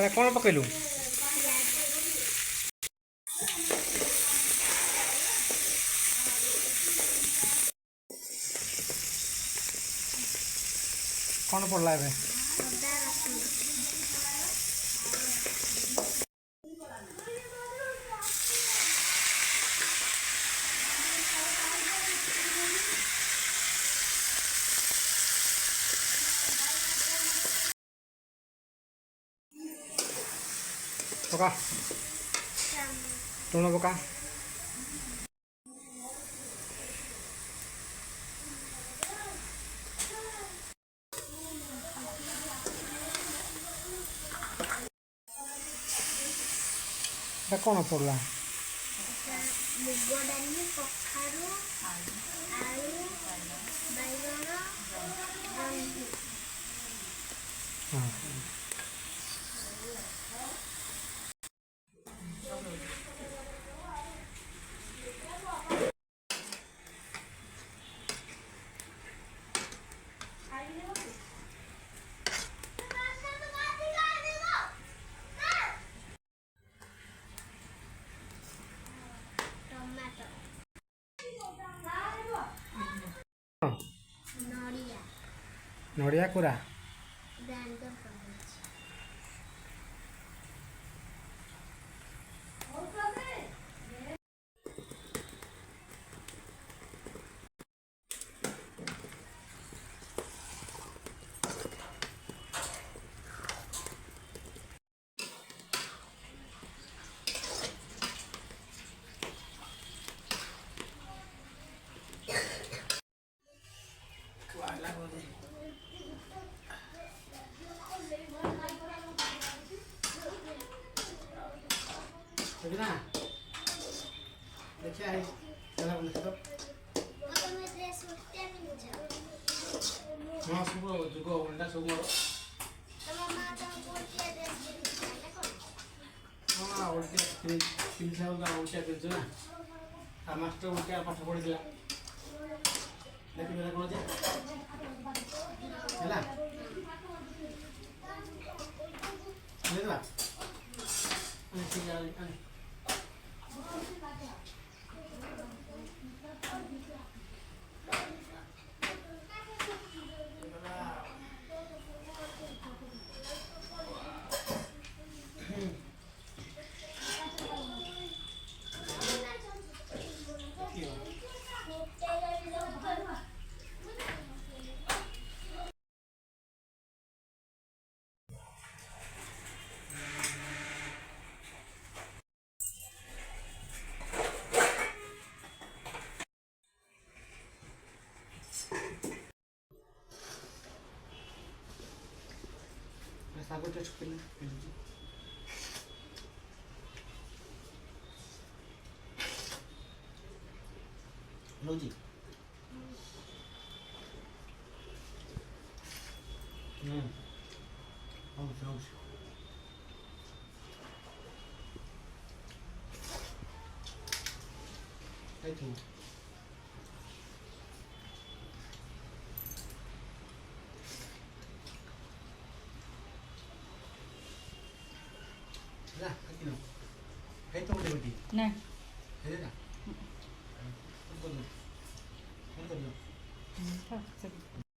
କ'ଣ ପକେଇଲୁ? କ'ଣ ପଡ଼ିଲା ଏବେ? ପକା ଲୁଣ ପକା। এটা କ'ଣ ପଡ଼ିଲା? ମୁଗ ଡାଲି, କଖାରୁ, ଆଳୁ, ବାଇଗଣ, ଜହ୍ନି। ହଁ ଟମାଟୋ, ନଡ଼ିଆ ନଡ଼ିଆ କୋରା। ଗ୍ରାଇଣ୍ଡର କରିଦେଇଛି। ଦେଖିଆ ତମେ ଡ୍ରେସ୍ ଗୋଟେ ପିନ୍ଧିଛ? ହଁ ସବୁ ଯୁଗ ଘଣ୍ଟା ସବୁ ମୋର। ତମ ମା ତମକୁ ଗୋଟିଏ ଡ୍ରେସ୍ ପିନ୍ଧିଥିଲା ନା କ'ଣ? ହଁ ଓଲଟିଆ ପିନ୍ଧିଥିଲା ଓଲଟିଆ ପିନ୍ଧୁଛୁ ନା। ତା ମାଷ୍ଟର ଓଲଟିଆ ପାଠ ପଢ଼ିଥିଲା। ଦେଖିବେ କ'ଣ ଯେ ହେଲା ବୁଝିଲା। ଶାଗ ଟେଷ୍ଟ କଲେ ହେଉଛି। ହଉଛି ହଉଛି ଖାଇଥିବୁ। Nah. Ini